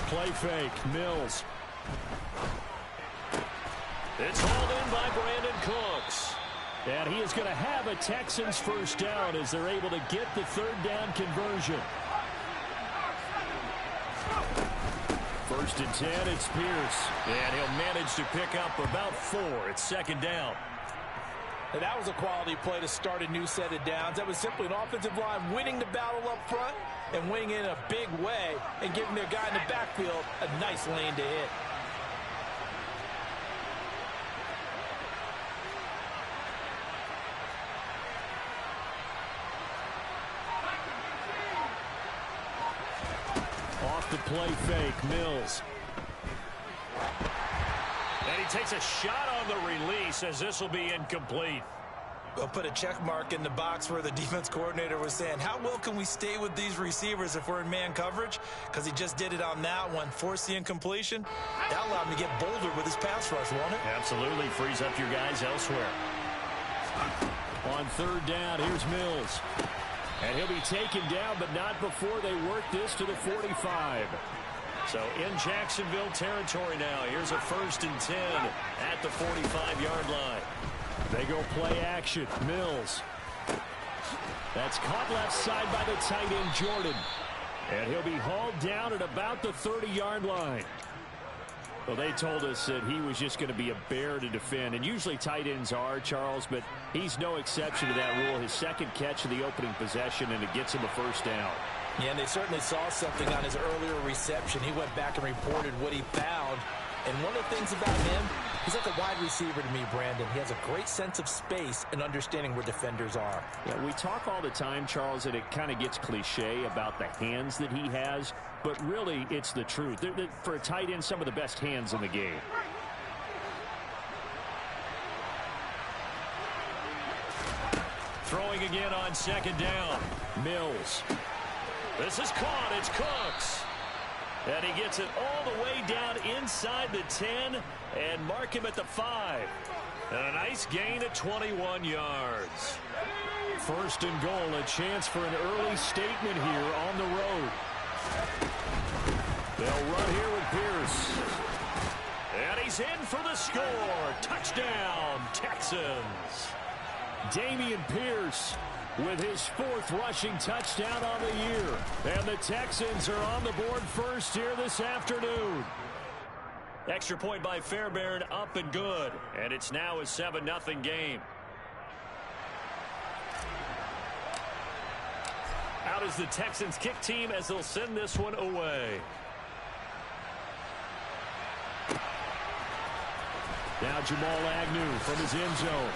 Play fake. Mills. It's hauled in by Brandon Cooks. And he is going to have a Texans first down as they're able to get the third down conversion. First and 10, it's Pierce. And he'll manage to pick up about 4. It's second down. And that was a quality play to start a new set of downs. That was simply an offensive line winning the battle up front and winning in a big way and giving their guy in the backfield a nice lane to hit. Off the play fake, Mills. And he takes a shot on the release as this will be incomplete. We'll put a check mark in the box where the defense coordinator was saying, how well can we stay with these receivers if we're in man coverage? Because he just did it on that one, forced the incompletion. That allowed him to get bolder with his pass rush, won't it? Absolutely, frees up your guys elsewhere. On third down, here's Mills. And he'll be taken down, but not before they work this to the 45. So in Jacksonville territory now. Here's a first and 10 at the 45-yard line. They go play action. Mills. That's caught left side by the tight end, Jordan. And he'll be hauled down at about the 30-yard line. Well, they told us that he was just going to be a bear to defend. And usually tight ends are, Charles, but he's no exception to that rule. His second catch of the opening possession, and it gets him a first down. Yeah, and they certainly saw something on his earlier reception. He went back and reported what he found. And one of the things about him, he's like a wide receiver to me, Brandon. He has a great sense of space and understanding where defenders are. Yeah, we talk all the time, Charles, and it kind of gets cliche about the hands that he has. But really, it's the truth. For a tight end, some of the best hands in the game. Throwing again on second down. Mills. This is caught. It's Cooks. And he gets it all the way down inside the 10 and mark him at the 5. And a nice gain at 21 yards. First and goal, a chance for an early statement here on the road. They'll run here with Pierce. And he's in for the score. Touchdown, Texans. Dameon Pierce with his 4th rushing touchdown on the year. And the Texans are on the board first here this afternoon. Extra point by Fairbairn, up and good. And it's now a 7-0 game. Out is the Texans kick team as they'll send this one away. Now Jamal Agnew from his end zone.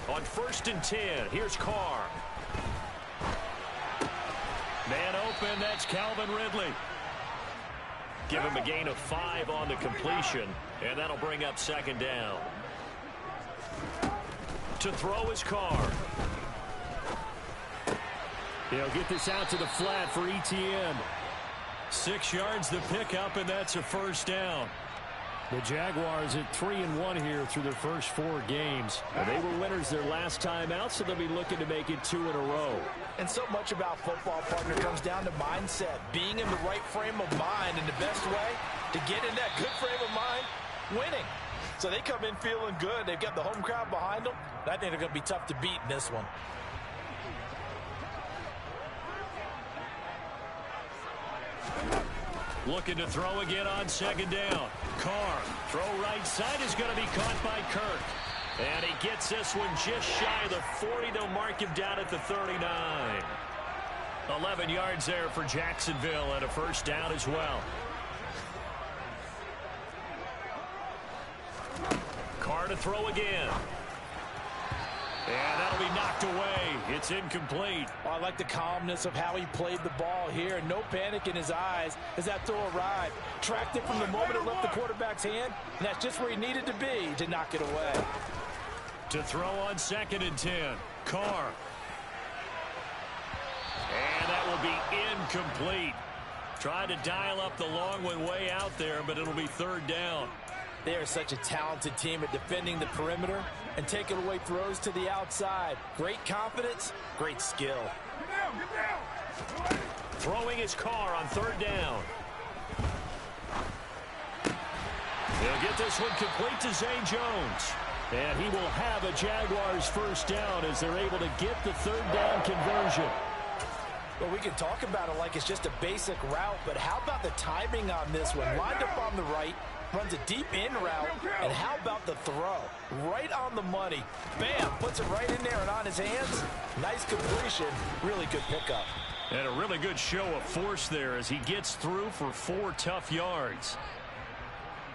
On first and 10, here's Carr. Man open, that's Calvin Ridley. Give him a gain of 5 on the completion, and that'll bring up second down. To throw is Carr. He'll get this out to the flat for ETN. 6 yards the pickup, and that's a first down. The Jaguars at 3-1 here through their first 4 games. They were winners their last time out, so they'll be looking to make it 2 in a row. And so much about football, partner, comes down to mindset. Being in the right frame of mind, and the best way to get in that good frame of mind, winning. So they come in feeling good. They've got the home crowd behind them. I think they're going to be tough to beat in this one. Looking to throw again on second down. Carr, throw right side is going to be caught by Kirk. And he gets this one just shy of the 40. They'll mark him down at the 39. 11 yards there for Jacksonville and a first down as well. Carr to throw again. And that'll be knocked away. It's incomplete. Oh, I like the calmness of how he played the ball here. No panic in his eyes as that throw arrived. Tracked it from the moment it left the quarterback's hand, and that's just where he needed to be to knock it away. To throw on 2nd and 10. Carr. And that will be incomplete. Tried to dial up the long one way out there, but it'll be 3rd down. They are such a talented team at defending the perimeter and taking away throws to the outside. Great confidence, great skill. Throwing his Carr on 3rd down. He'll get this one complete to Zay Jones. And he will have a Jaguars 1st down as they're able to get the 3rd down conversion. Well, we can talk about it like it's just a basic route, but how about the timing on this one? Lined up on the right, runs a deep in route, and how about the throw? Right on the money. Bam, puts it right in there and on his hands. Nice completion, really good pickup. And a really good show of force there as he gets through for 4 tough yards.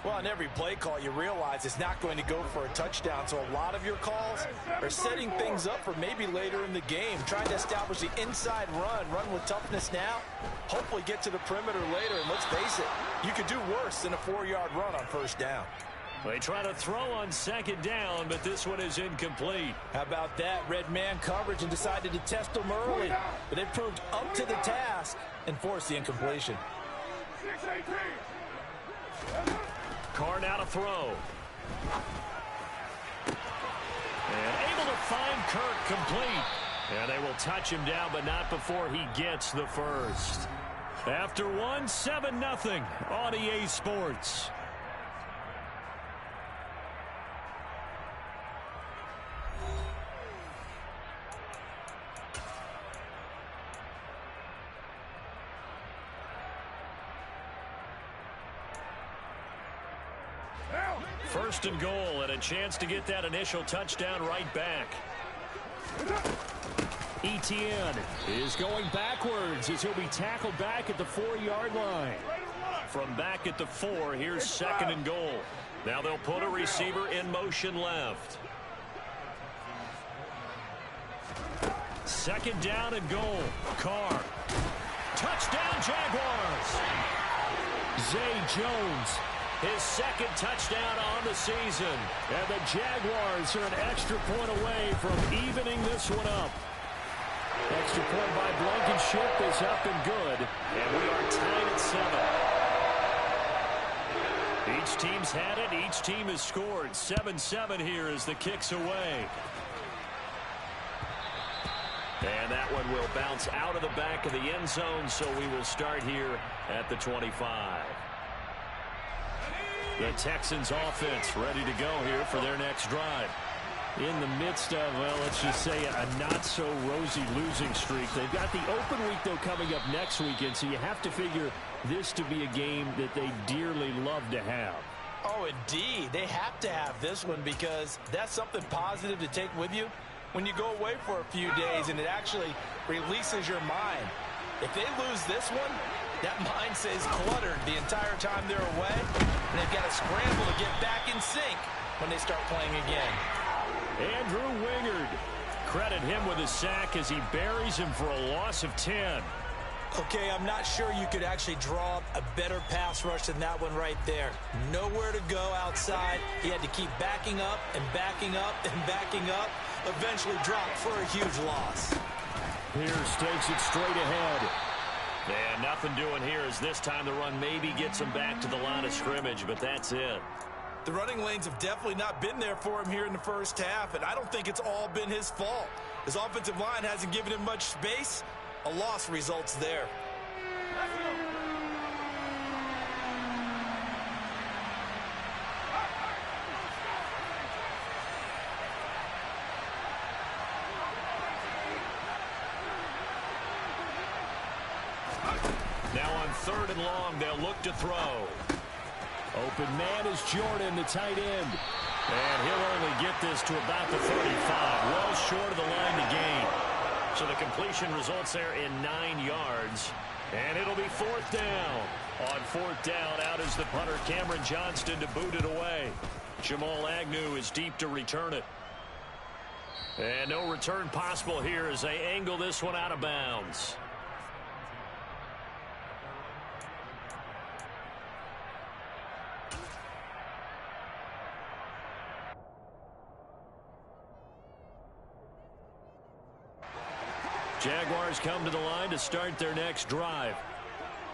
Well, on every play call, you realize it's not going to go for a touchdown, so a lot of your calls are setting things up for maybe later in the game, trying to establish the inside run with toughness now, hopefully get to the perimeter later, and let's face it, you could do worse than a 4-yard run on 1st down. They try to throw on 2nd down, but this one is incomplete. How about that? Red man coverage and decided to test them early, but they proved up to the task and forced the incompletion. Carr now to throw. And able to find Kirk complete. And they will touch him down, but not before he gets the 1st. After 1, 7-0 on EA Sports. First and goal, and a chance to get that initial touchdown right back. Etienne is going backwards as he'll be tackled back at the 4-yard line. From back at the 4, here's 2nd and goal. Now they'll put a receiver in motion left. 2nd down and goal. Carr. Touchdown, Jaguars. Zay Jones. His 2nd touchdown on the season. And the Jaguars are an extra point away from evening this one up. Extra point by Blankenship is up and good. And we are tied at 7. Each team's had it. Each team has scored. 7-7 here as the kick's away. And that one will bounce out of the back of the end zone, so we will start here at the 25. The Texans offense ready to go here for their next drive. In the midst of, well, let's just say a not-so-rosy losing streak. They've got the open week, though, coming up next weekend, so you have to figure this to be a game that they dearly love to have. Oh, indeed. They have to have this one because that's something positive to take with you when you go away for a few days, and it actually releases your mind. If they lose this one, that mind stays cluttered the entire time they're away, and they've got to scramble to get back in sync when they start playing again. Andrew Wingard. Credit him with a sack as he buries him for a loss of 10. Okay, I'm not sure you could actually draw up a better pass rush than that one right there. Nowhere to go outside. He had to keep backing up and backing up and backing up. Eventually dropped for a huge loss. Pierce takes it straight ahead. And nothing doing here as this time the run maybe gets him back to the line of scrimmage, but that's it. The running lanes have definitely not been there for him here in the first half, and I don't think it's all been his fault. His offensive line hasn't given him much space. A loss results there. Now on 3rd and long, they'll look to throw. Open man is Jordan, the tight end. And he'll only get this to about the 35, well short of the line to gain. So the completion results there in 9 yards. And it'll be 4th down. On 4th down, out is the punter, Cameron Johnston, to boot it away. Jamal Agnew is deep to return it. And no return possible here as they angle this one out of bounds. Jaguars come to the line to start their next drive.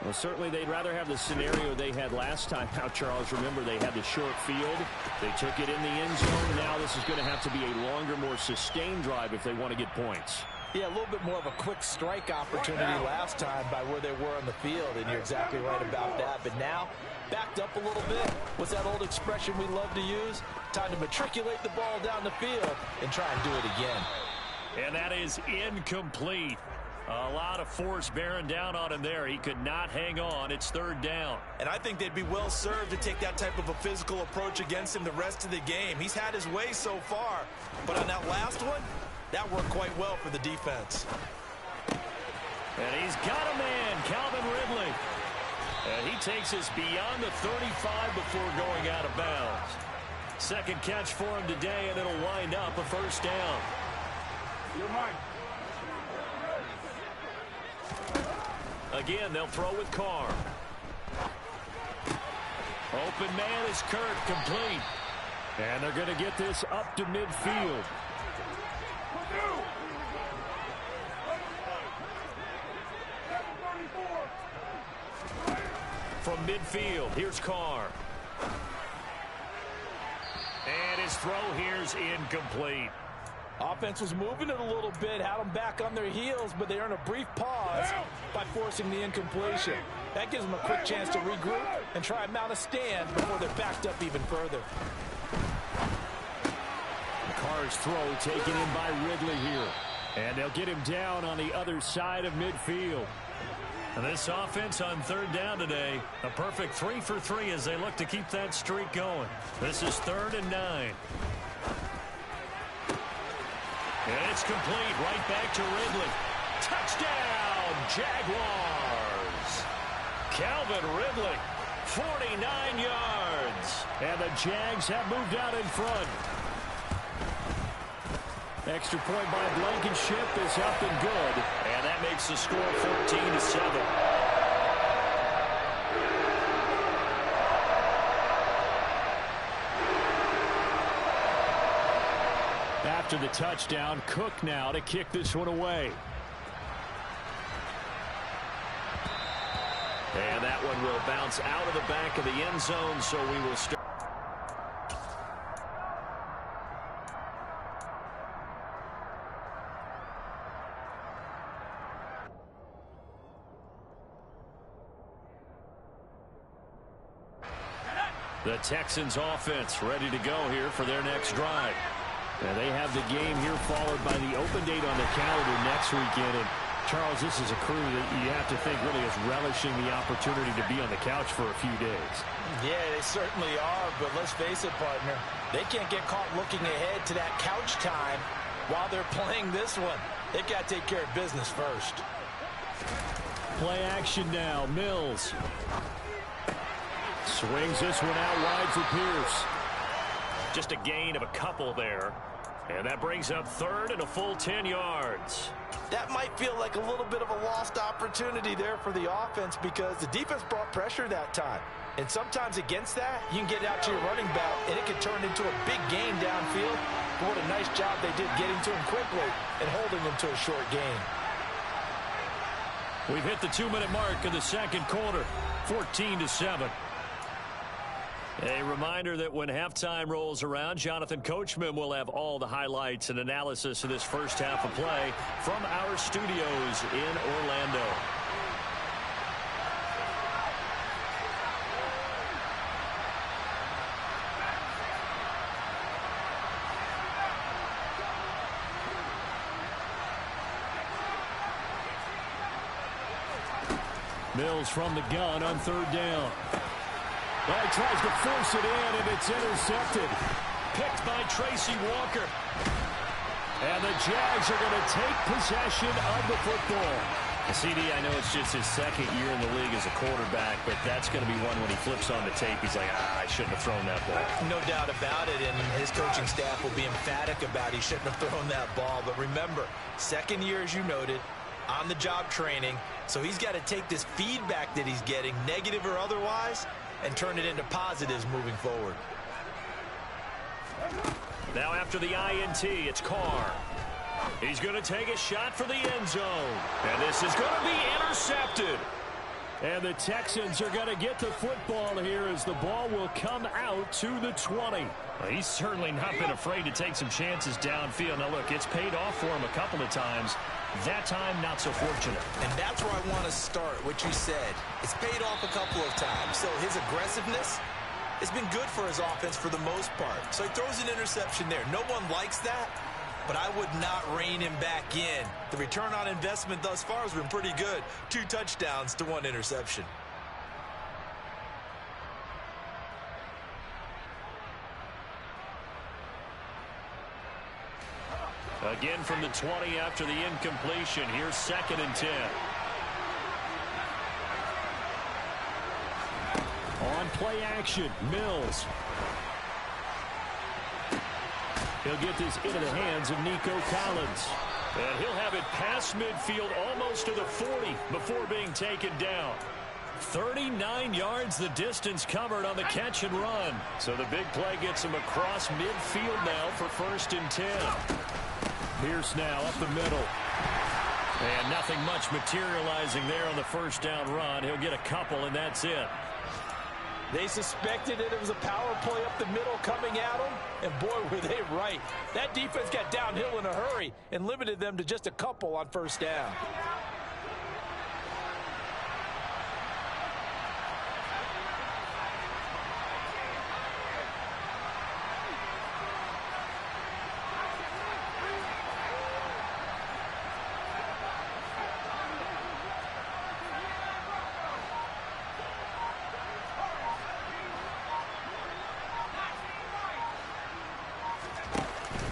Well, certainly they'd rather have the scenario they had last time out, Charles. Remember, they had the short field. They took it in the end zone. Now this is going to have to be a longer, more sustained drive if they want to get points. Yeah, a little bit more of a quick strike opportunity last time by where they were on the field, and you're exactly right about that. But now, backed up a little bit. What's that old expression we love to use? Time to matriculate the ball down the field and try and do it again. And that is incomplete. A lot of force bearing down on him there. He could not hang on. It's third down. And I think they'd be well served to take that type of a physical approach against him the rest of the game. He's had his way so far. But on that last one, that worked quite well for the defense. And he's got a man, Calvin Ridley. And he takes us beyond the 35 before going out of bounds. Second catch for him today, and it'll wind up a first down. You're mine. Again, they'll throw with Carr. Open man is Kirk, complete. And they're going to get this up to midfield. From midfield, here's Carr. And his throw here's incomplete. Offense was moving it a little bit, had them back on their heels, but they earned a brief pause by forcing the incompletion. That gives them a quick chance to regroup and try and mount a stand before they're backed up even further. Carr's throw taken in by Ridley here. And they'll get him down on the other side of midfield. And this offense on third down today, a perfect 3 for 3 as they look to keep that streak going. This is 3rd and 9. And it's complete, right back to Ridley. Touchdown, Jaguars! Calvin Ridley, 49 yards. And the Jags have moved out in front. Extra point by Blankenship is up and good. And that makes the score 14-7. After the touchdown, Cook now to kick this one away. And that one will bounce out of the back of the end zone, so we will start. The Texans offense ready to go here for their next drive. And they have the game here followed by the open date on the calendar next weekend. And Charles, this is a crew that you have to think really is relishing the opportunity to be on the couch for a few days. Yeah, they certainly are, but let's face it, partner. They can't get caught looking ahead to that couch time while they're playing this one. They've got to take care of business first. Play action now. Mills swings this one out wide for Pierce. Just a gain of a couple there. And that brings up 3rd and a full 10 yards. That might feel like a little bit of a lost opportunity there for the offense because the defense brought pressure that time. And sometimes against that, you can get out to your running back, and it can turn into a big gain downfield. But what a nice job they did getting to him quickly and holding him to a short gain. We've hit the 2-minute mark of the second quarter, 14-7. A reminder that when halftime rolls around, Jonathan Coachman will have all the highlights and analysis of this first half of play from our studios in Orlando. Mills from the gun on 3rd down. Well, he tries to force it in, and it's intercepted. Picked by Tracy Walker. And the Jags are going to take possession of the football. CD, I know it's just his second year in the league as a quarterback, but that's going to be one when he flips on the tape, he's like, I shouldn't have thrown that ball. No doubt about it, and his coaching staff will be emphatic about he shouldn't have thrown that ball. But remember, second year, as you noted, on-the-job training, so he's got to take this feedback that he's getting, negative or otherwise, and turn it into positives moving forward. Now after the INT, it's Carr. He's going to take a shot for the end zone. And this is going to be intercepted. And the Texans are going to get the football here as the ball will come out to the 20. Well, he's certainly not been afraid to take some chances downfield. Now, look, it's paid off for him a couple of times. That time, not so fortunate. And that's where I want to start, what you said. It's paid off a couple of times. So his aggressiveness has been good for his offense for the most part. So he throws an interception there. No one likes that, but I would not rein him back in. The return on investment thus far has been pretty good. 2 touchdowns to 1 interception. Again from the 20 after the incompletion. Here's 2nd and 10. On play action, Mills. He'll get this into the hands of Nico Collins. And he'll have it past midfield almost to the 40 before being taken down. 39 yards the distance covered on the catch and run. So the big play gets him across midfield now for 1st and 10. Pierce now up the middle. And nothing much materializing there on the 1st down run. He'll get a couple, and that's it. They suspected it was a power play up the middle coming at them, and boy, were they right. That defense got downhill in a hurry and limited them to just a couple on 1st down.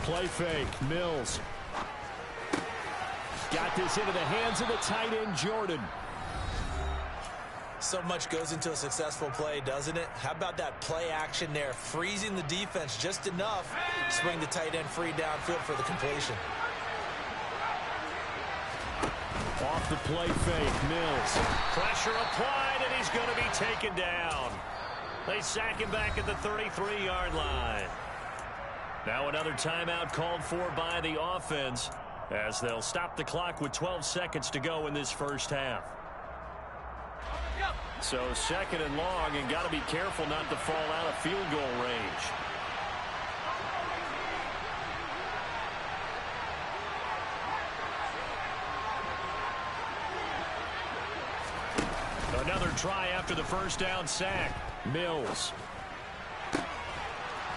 Play fake, Mills. Got this into the hands of the tight end, Jordan. So much goes into a successful play, doesn't it? How about that play action there, freezing the defense just enough, swing the tight end free downfield for the completion. Off the play fake, Mills. Pressure applied, and he's going to be taken down. They sack him back at the 33-yard line. Now another timeout called for by the offense as they'll stop the clock with 12 seconds to go in this 1st half. So 2nd and long, and got to be careful not to fall out of field goal range. Another try after the 1st down sack. Mills.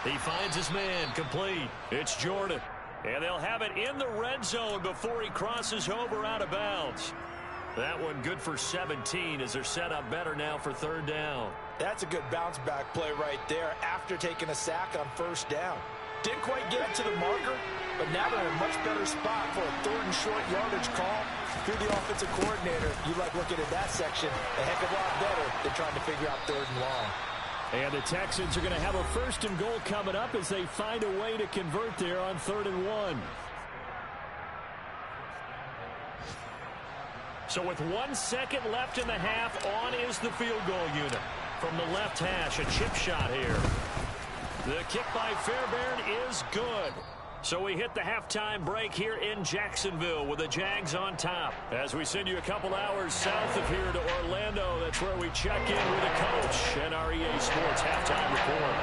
He finds his man, complete. It's Jordan. And they'll have it in the red zone before he crosses over out of bounds. That one good for 17 as they're set up better now for 3rd down. That's a good bounce back play right there after taking a sack on 1st down. Didn't quite get it to the marker, but now they're in a much better spot for a 3rd and short yardage call. If you're the offensive coordinator, you like looking at that section a heck of a lot better than trying to figure out 3rd and long. And the Texans are going to have a 1st and goal coming up as they find a way to convert there on 3rd and 1. So with 1 second left in the half, on is the field goal unit. From the left hash, a chip shot here. The kick by Fairbairn is good. So we hit the halftime break here in Jacksonville with the Jags on top. As we send you a couple hours south of here to Orlando, that's where we check in with the coach and our EA Sports halftime report.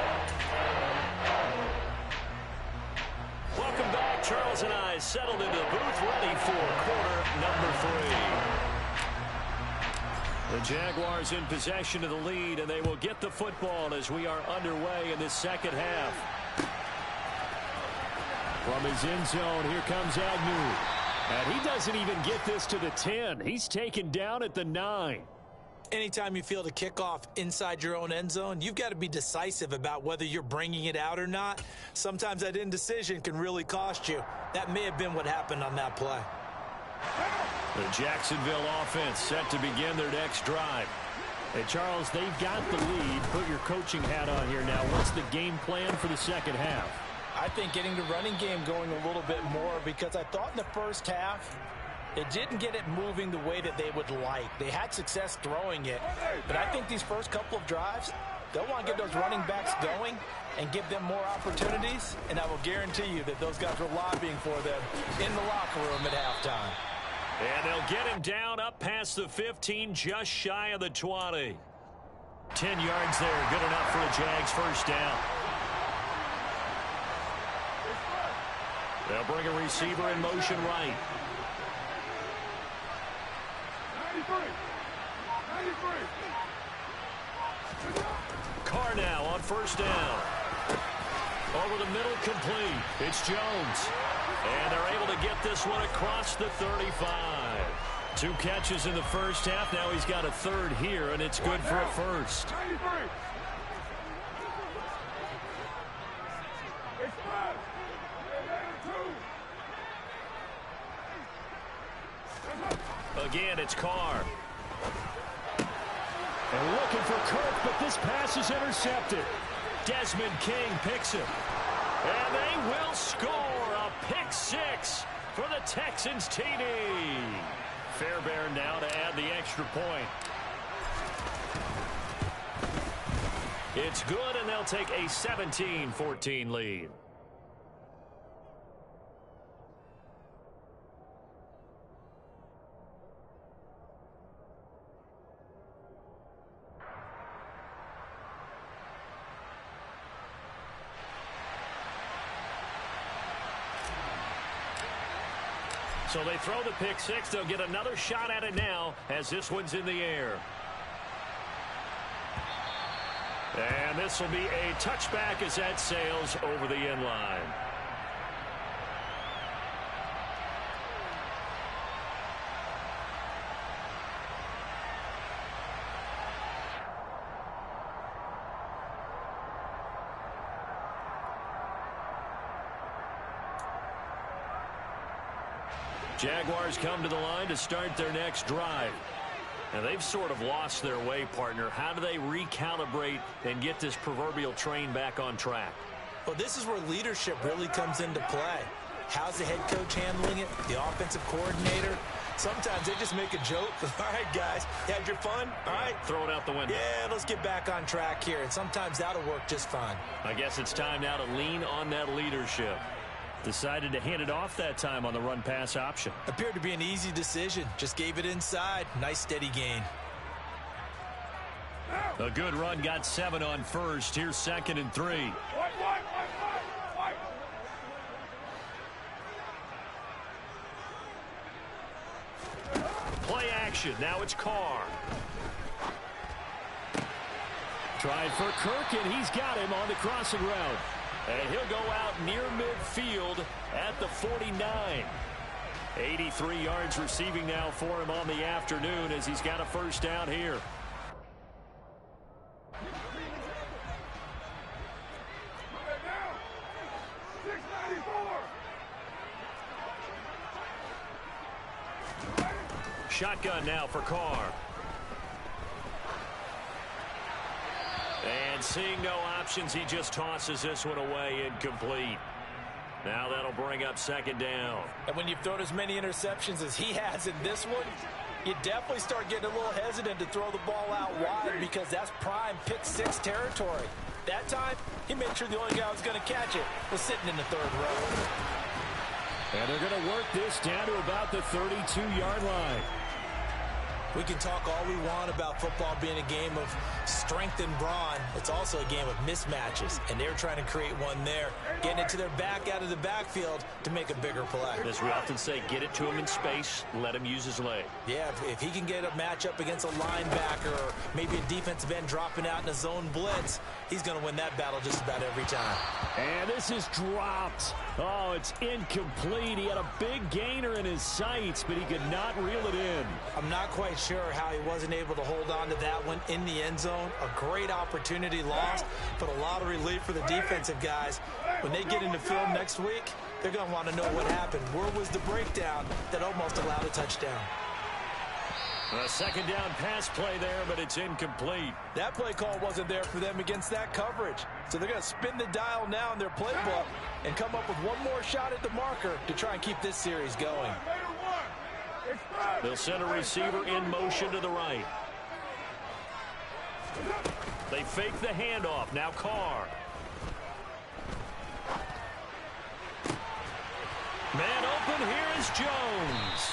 Welcome back. Charles and I settled into the booth ready for quarter number 3. The Jaguars in possession of the lead, and they will get the football as we are underway in this 2nd half. From his end zone, here comes Agnew. And he doesn't even get this to the 10. He's taken down at the 9. Anytime you field a kickoff inside your own end zone, you've got to be decisive about whether you're bringing it out or not. Sometimes that indecision can really cost you. That may have been what happened on that play. The Jacksonville offense set to begin their next drive. Hey, Charles, they've got the lead. Put your coaching hat on here now. What's the game plan for the second half? I think getting the running game going a little bit more, because I thought in the first half it didn't get it moving the way that they would like. They had success throwing it, but I think these first couple of drives, they'll want to get those running backs going and give them more opportunities, and I will guarantee you that those guys were lobbying for them in the locker room at halftime. And they'll get him down up past the 15, just shy of the 20. 10 yards there, good enough for a Jags first down. They'll bring a receiver in motion right. 93. Carr now on first down. Over the middle, complete. It's Jones. And they're able to get this one across the 35. 2 catches in the first half. Now he's got a third here, and it's good for a first. 93. It's 5. Again, it's Carr. And looking for Kirk, but this pass is intercepted. Desmond King picks it. And they will score a pick 6 for the Texans TD. Fairbairn now to add the extra point. It's good, and they'll take a 17-14 lead. So they throw the pick 6. They'll get another shot at it now as this one's in the air. And this will be a touchback as that sails over the end line. Jaguars come to the line to start their next drive. And they've sort of lost their way, partner. How do they recalibrate and get this proverbial train back on track? Well, this is where leadership really comes into play. How's the head coach handling it? The offensive coordinator? Sometimes they just make a joke. All right, guys, you had your fun? All right. Throw it out the window. Yeah, let's get back on track here. And sometimes that'll work just fine. I guess it's time now to lean on that leadership. Decided to hand it off that time on the run-pass option. Appeared to be an easy decision. Just gave it inside. Nice steady gain. A good run, got 7 on first. Here's 2nd and 3. Play action. Now it's Carr. Tried for Kirk, and he's got him on the crossing route. And he'll go out near midfield at the 49. 83 yards receiving now for him on the afternoon as he's got a first down here. Shotgun now for Carr. And seeing no options, he just tosses this one away, incomplete. Now that'll bring up 2nd down. And when you've thrown as many interceptions as he has in this one, you definitely start getting a little hesitant to throw the ball out wide, because that's prime pick 6 territory. That time, he made sure the only guy who was going to catch it was sitting in the 3rd row. And they're going to work this down to about the 32-yard line. We can talk all we want about football being a game of strength and brawn. It's also a game of mismatches, and they're trying to create one there, getting it to their back out of the backfield to make a bigger play. As we often say, get it to him in space, let him use his leg. Yeah, if he can get a matchup against a linebacker or maybe a defensive end dropping out in a zone blitz, he's going to win that battle just about every time. And this is dropped. Oh, it's incomplete. He had a big gainer in his sights, but he could not reel it in. I'm not quite sure how he wasn't able to hold on to that one in the end zone. A great opportunity lost, but a lot of relief for the defensive guys. When they get into film next week, they're going to want to know what happened. Where was the breakdown that almost allowed a touchdown? A second down pass play there, but it's incomplete. That play call wasn't there for them against that coverage. So they're going to spin the dial now in their playbook and come up with one more shot at the marker to try and keep this series going. They'll send a receiver in motion to the right. They fake the handoff. Now Carr. Man open, here is Jones.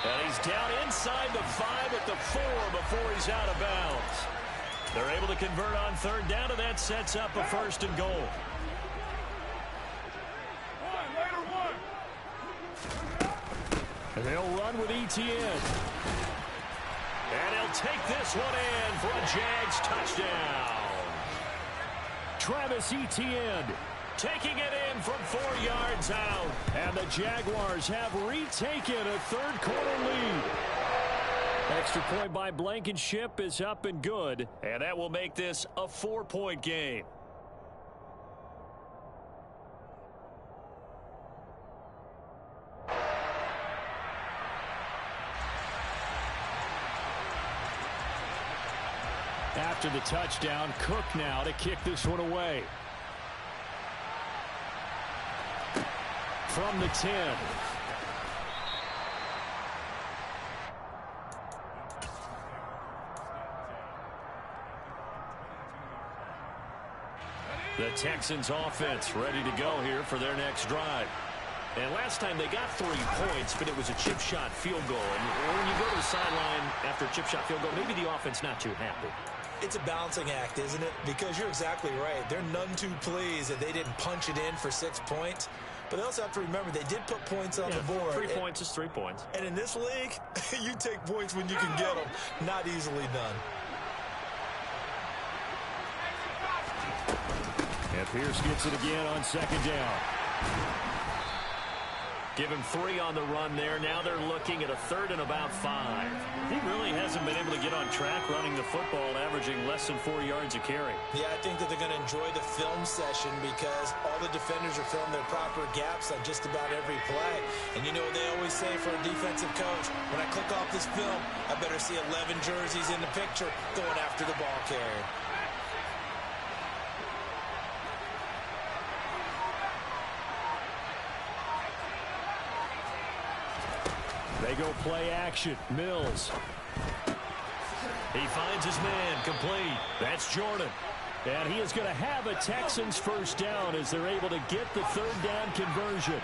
And he's down inside the 5 at the 4 before he's out of bounds. They're able to convert on third down, and that sets up a first and goal. And they'll run with Etienne. And he'll take this one in for a Jags touchdown. Travis Etienne taking it in from 4 yards out. And the Jaguars have retaken a third-quarter lead. Extra point by Blankenship is up and good. And that will make this a 4-point game. After the touchdown, Cook now to kick this one away. From the 10. The Texans offense ready to go here for their next drive. And last time they got 3 points, but it was a chip shot field goal. And when you go to the sideline after a chip shot field goal, maybe the offense not too happy. It's a balancing act, isn't it? Because you're exactly right. They're none too pleased that they didn't punch it in for 6 points. But they also have to remember they did put points on the board. 3 points is 3 points. And in this league, you take points when you can get them. Not easily done. And Pierce gets it again on second down. Give him 3 on the run there. Now they're looking at a third and about 5. He really hasn't been able to get on track running the football, averaging less than 4 yards a carry. Yeah, I think that they're going to enjoy the film session because all the defenders are filling their proper gaps on just about every play. And you know what they always say for a defensive coach? When I click off this film, I better see 11 jerseys in the picture going after the ball carrier. They go play action. Mills. He finds his man complete. That's Jordan. And he is going to have a Texans first down as they're able to get the third down conversion.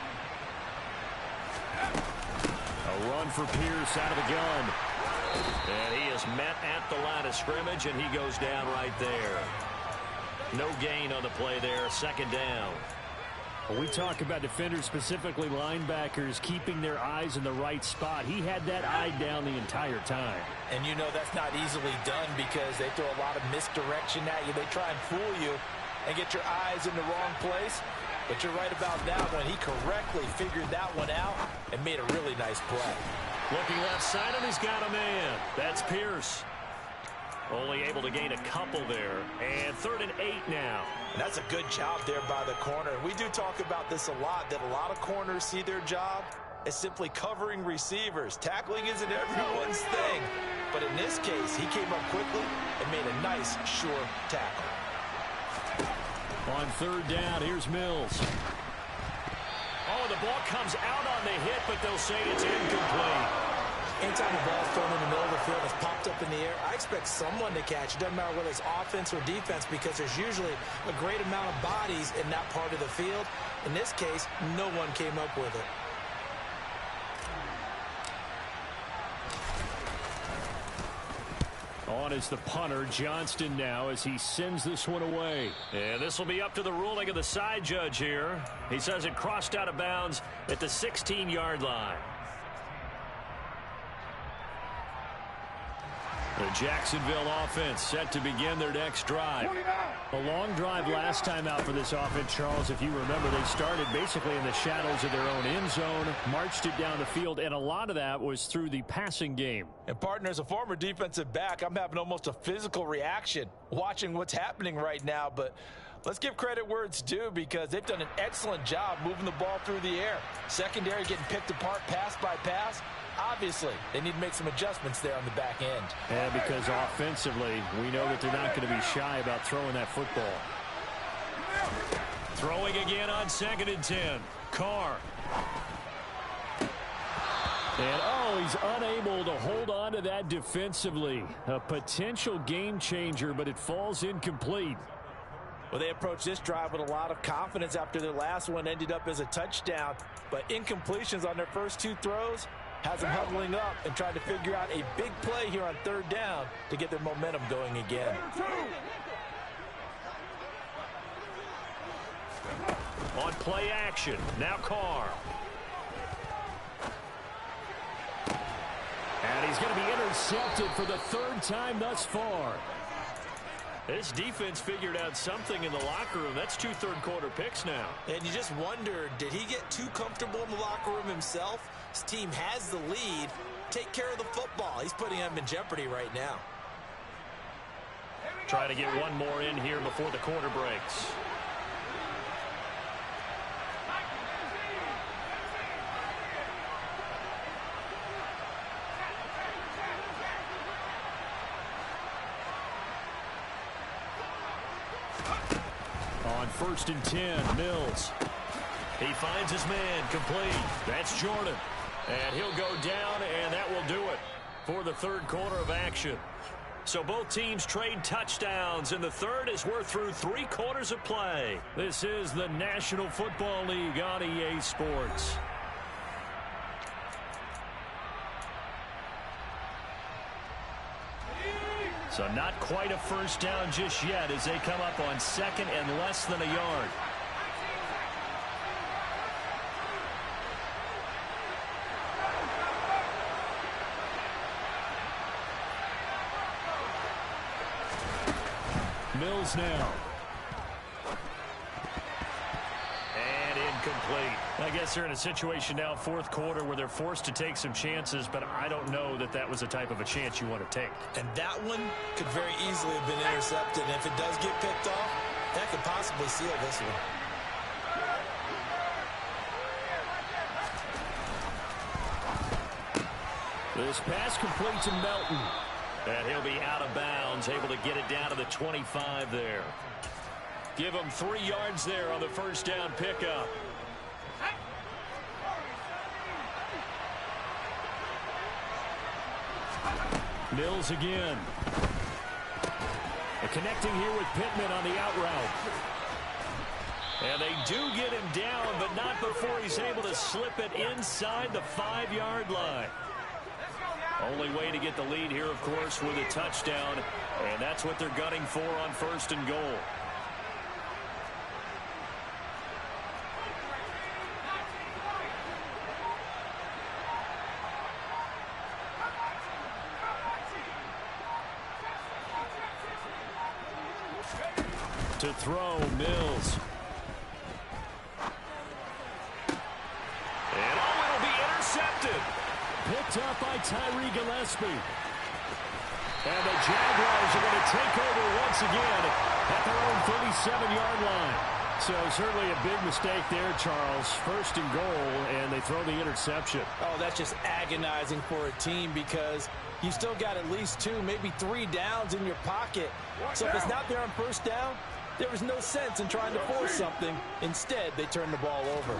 A run for Pierce out of the gun. And he is met at the line of scrimmage, and he goes down right there. No gain on the play there. Second down. We talk about defenders, specifically linebackers, keeping their eyes in the right spot. He had that eye down the entire time. And you know that's not easily done because they throw a lot of misdirection at you. They try and fool you and get your eyes in the wrong place. But you're right about that one. He correctly figured that one out and made a really nice play. Looking left side, and he's got a man. That's Pierce. Only able to gain a couple there. And 3rd and 8 now. And that's a good job there by the corner. We do talk about this a lot, that a lot of corners see their job as simply covering receivers. Tackling isn't everyone's thing. But in this case, he came up quickly and made a nice, sure tackle. On 3rd down, here's Mills. Oh, the ball comes out on the hit, but they'll say it's incomplete. Anytime the ball is thrown in the middle of the field, it's popped up in the air, I expect someone to catch. It doesn't matter whether it's offense or defense because there's usually a great amount of bodies in that part of the field. In this case, no one came up with it. On is the punter, Johnston now, as he sends this one away. And this will be up to the ruling of the side judge here. He says it crossed out of bounds at the 16-yard line. The Jacksonville offense set to begin their next drive. A long drive last time out for this offense, Charles. If you remember, they started basically in the shadows of their own end zone, marched it down the field, and a lot of that was through the passing game. And partner, as a former defensive back, I'm having almost a physical reaction watching what's happening right now. But Let's give credit where it's due because they've done an excellent job moving the ball through the air. Secondary getting picked apart pass by pass. Obviously, they need to make some adjustments there on the back end. And because offensively, we know that they're not going to be shy about throwing that football. Throwing again on 2nd and 10. Carr. And, oh, he's unable to hold on to that defensively. A potential game changer, but it falls incomplete. Well, they approached this drive with a lot of confidence after their last one ended up as a touchdown. But incompletions on their first 2 throws has them huddling up and trying to figure out a big play here on 3rd down to get their momentum going again. On play action, now Carr. And he's going to be intercepted for the 3rd time thus far. This defense figured out something in the locker room. That's 2 third-quarter picks now. And you just wonder, did he get too comfortable in the locker room himself? His team has the lead. Take care of the football. He's putting them in jeopardy right now. Trying to get one more in here before the quarter breaks. On 1st and 10, Mills. He finds his man, complete. That's Jordan. And he'll go down, and that will do it for the 3rd quarter of action. So both teams trade touchdowns in the 3rd as we're through 3 quarters of play. This is the National Football League on EA Sports. So not quite a first down just yet as they come up on 2nd and less than a yard. Mills now. And incomplete. I guess they're in a situation now, 4th quarter, where they're forced to take some chances, but I don't know that that was the type of a chance you want to take. And that one could very easily have been intercepted. And if it does get picked off, that could possibly seal this one. This pass complete to Melton. And he'll be out of bounds, able to get it down to the 25 there. Give him 3 yards there on the first down pickup. Mills again. Connecting here with Pittman on the out route. And they do get him down, but not before he's able to slip it inside the 5-yard line. Only way to get the lead here, of course, with a touchdown. And that's what they're gunning for on 1st and goal. To throw, Mills. And oh, it'll be intercepted. Picked up by Tyree Gillespie. And the Jaguars are going to take over once again at their own 37-yard line. So certainly a big mistake there, Charles. 1st and goal, and they throw the interception. Oh, that's just agonizing for a team because you still got at least 2, maybe 3 downs in your pocket. So if it's not there on 1st down, there was no sense in trying to force something. Instead, they turned the ball over.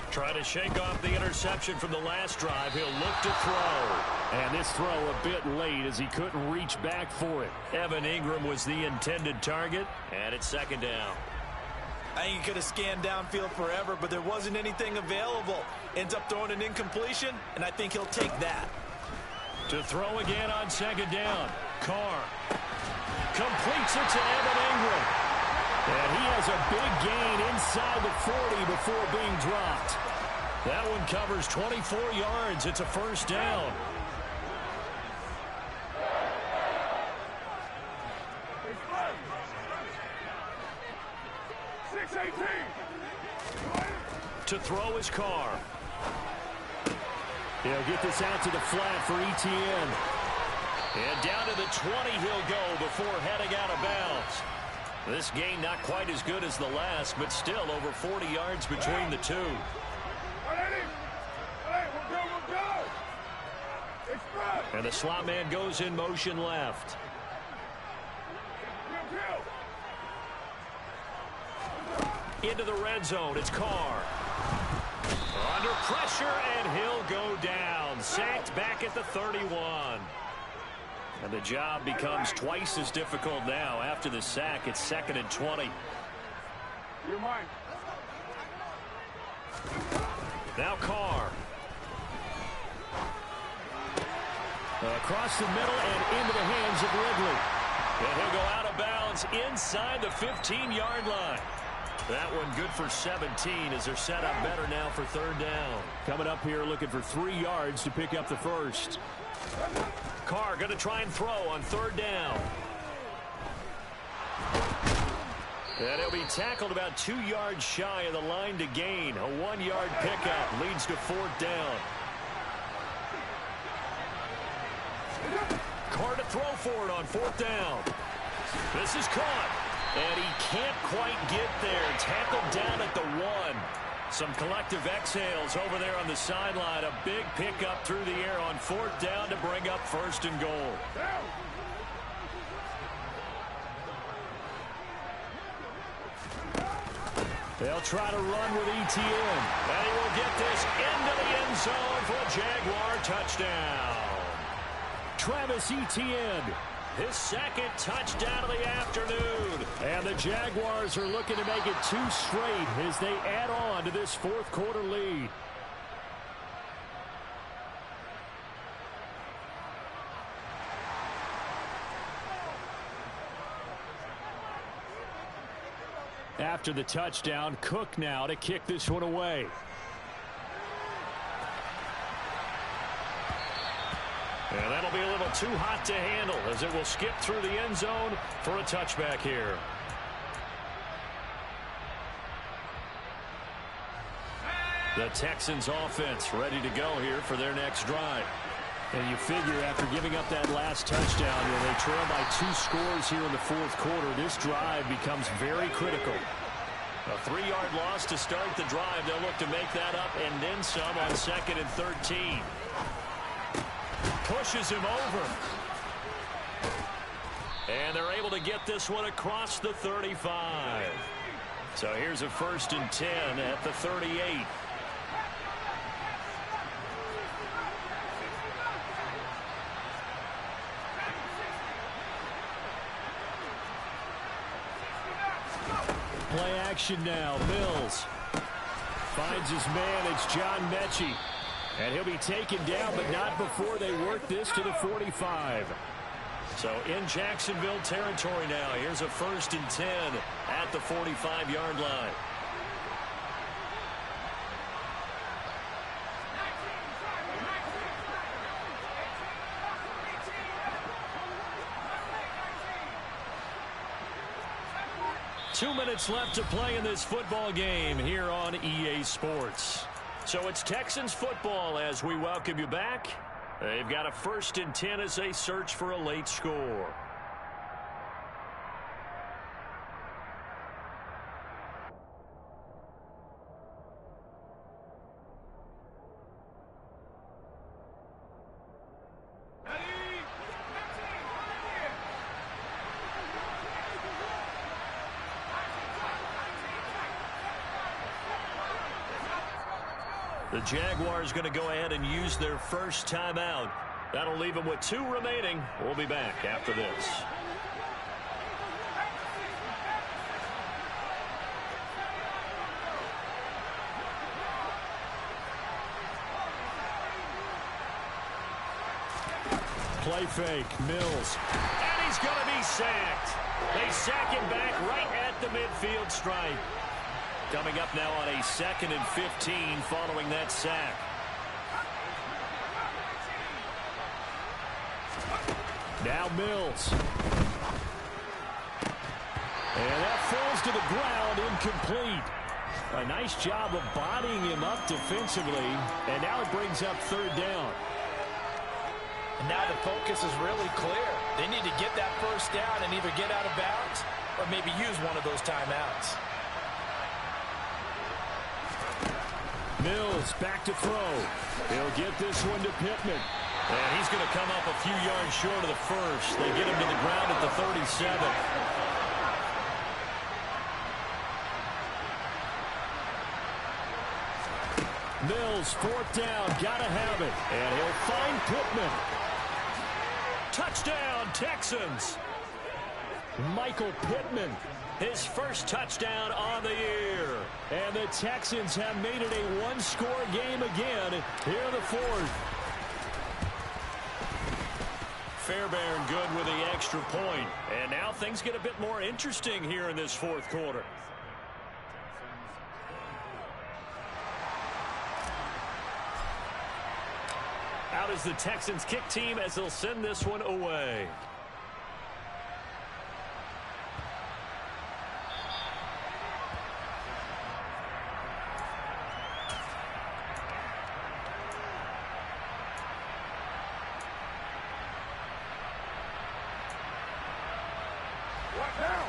Trying to shake off the interception from the last drive. He'll look to throw. And this throw a bit late as he couldn't reach back for it. Evan Ingram was the intended target, and it's 2nd down. I think he could have scanned downfield forever, but there wasn't anything available. Ends up throwing an incompletion, and I think he'll take that. To throw again on 2nd down. Carr completes it to Evan Ingram. And he has a big gain inside the 40 before being dropped. That one covers 24 yards. It's a 1st down. To throw his Carr. He'll get this out to the flat for ETN. And down to the 20 he'll go before heading out of bounds. This gain not quite as good as the last, but still over 40 yards between the two. And the slot man goes in motion left. Into the red zone. It's Carr. Under pressure, and he'll go down. Sacked back at the 31. And the job becomes twice as difficult now. After the sack, it's 2nd and 20. You're mine. Now Carr. Across the middle and into the hands of Ridley. And he'll go out of bounds inside the 15-yard line. That one good for 17 as they're set up better now for 3rd down. Coming up here looking for 3 yards to pick up the first. Carr going to try and throw on 3rd down. And he'll be tackled about 2 yards shy of the line to gain. A 1-yard pickup leads to 4th down. Carr to throw for it on 4th down. This is caught. And he can't quite get there. Tackled down at the 1. Some collective exhales over there on the sideline. A big pickup through the air on 4th down to bring up 1st and goal. They'll try to run with ETN. And he will get this into the end zone for a Jaguar touchdown. Travis Etienne. His 2nd touchdown of the afternoon. And the Jaguars are looking to make it 2 straight as they add on to this 4th quarter lead. After the touchdown, Cook now to kick this one away. And that'll be a little too hot to handle as it will skip through the end zone for a touchback here. The Texans offense ready to go here for their next drive. And you figure after giving up that last touchdown, they trail by 2 scores here in the 4th quarter. This drive becomes very critical. A 3-yard loss to start the drive. They'll look to make that up and then some on 2nd and 13. Pushes him over. And they're able to get this one across the 35. So here's a 1st and 10 at the 38. Play action now. Mills finds his man. It's John Mechie. And he'll be taken down, but not before they work this to the 45. So in Jacksonville territory now. Here's a 1st and 10 at the 45-yard line. Two minutes left to play in this football game here on EA Sports. So it's Texans football as we welcome you back. They've got a 1st and 10 as they search for a late score. The Jaguars going to go ahead and use their first timeout. That'll leave them with 2 remaining. We'll be back after this. Play fake. Mills. And he's going to be sacked. They sack him back right at the midfield stripe. Coming up now on a 2nd and 15 following that sack. Now Mills. And that falls to the ground, incomplete. A nice job of bodying him up defensively. And now it brings up 3rd down. And now the focus is really clear. They need to get that 1st down and either get out of bounds or maybe use one of those timeouts. Mills back to throw. He'll get this one to Pittman. And he's going to come up a few yards short of the first. They get him to the ground at the 37. Mills, fourth down, gotta have it. And he'll find Pittman. Touchdown, Texans. Michael Pittman. His first touchdown on the year. And the Texans have made it a one-score game again here in the fourth. Fairbairn good with the extra point. And now things get a bit more interesting here in this fourth quarter. Out is the Texans kick team as they'll send this one away.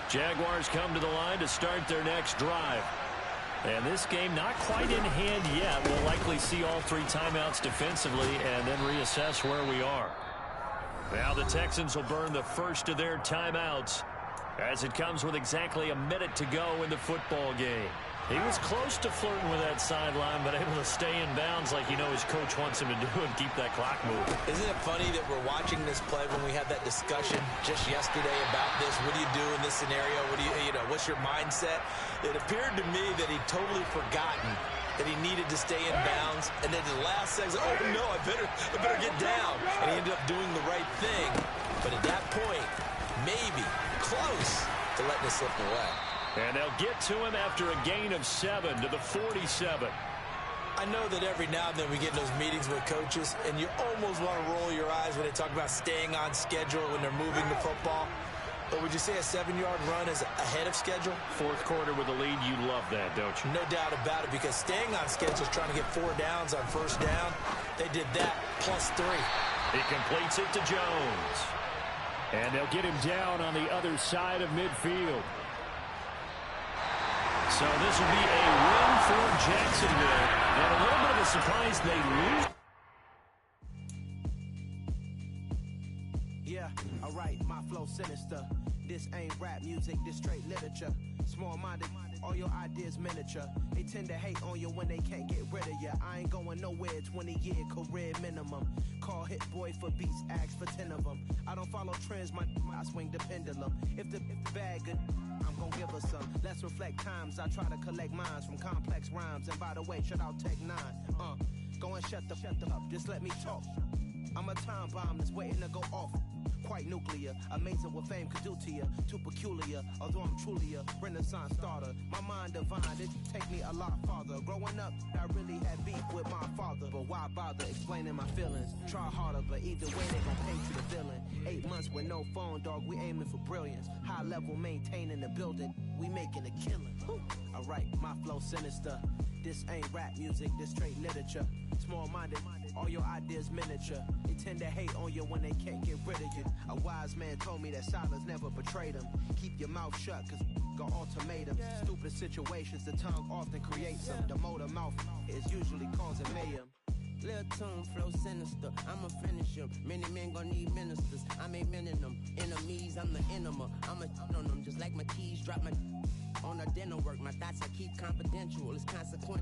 Jaguars come to the line to start their next drive. And this game not quite in hand yet. We'll likely see all three timeouts defensively and then reassess where we are. Now the Texans will burn the first of their timeouts as it comes with exactly a minute to go in the football game. He was close to flirting with that sideline, but able to stay in bounds like you know his coach wants him to do and keep that clock moving. Isn't it funny that we're watching this play when we had that discussion just yesterday about this? What do you do in this scenario? What do you know, what's your mindset? It appeared to me that he'd totally forgotten that he needed to stay in bounds, and then the last second, oh no, I better get down. And he ended up doing the right thing. But at that point, maybe close to letting it slip away. And they'll get to him after a gain of 7 to the 47. I know that every now and then we get in those meetings with coaches, and you almost want to roll your eyes when they talk about staying on schedule when they're moving the football. But would you say a 7-yard run is ahead of schedule? Fourth quarter with the lead, you love that, don't you? No doubt about it, because staying on schedule is trying to get 4 downs on first down. They did that plus 3. He completes it to Jones. And they'll get him down on the other side of midfield. So this will be a win for Jacksonville. And a little bit of a surprise they lose. Yeah, alright, my flow sinister. This ain't rap music, this straight literature. Small-minded, all your ideas miniature. They tend to hate on you when they can't get rid of you. I ain't going nowhere, 20-year career minimum. Call hit boy for beats, ask for 10 of them. I don't follow trends, I swing the pendulum. If the bag good, I'm gonna give her some. Let's reflect times, I try to collect minds from complex rhymes. And by the way, shut out Tech 9. Go and shut the up, just let me talk. I'm a time bomb that's waiting to go off. Quite nuclear, amazing what fame could do to you. Too peculiar, although I'm truly a renaissance starter. My mind divine, it take me a lot farther. Growing up, I really had beef with my father. But why bother explaining my feelings? Try harder, but either way they gon' paint you the villain. 8 months with no phone, dog, we aiming for brilliance. High level maintaining the building, we making a killing. Alright, my flow sinister. This ain't rap music, this straight literature. Small-minded, all your ideas miniature. They tend to hate on you when they can't get rid of you. A wise man told me that silence never betrayed him. Keep your mouth shut, cause got ultimatums. Stupid situations, the tongue often creates them. The motor mouth is usually causing mayhem. Lil' tune, flow sinister, I'ma finish him. Many men gon' need ministers, I make men in them. Enemies, I'm the enema, I'ma on them. Just like my keys, drop my on the dinner work. My thoughts I keep confidential, it's consequential.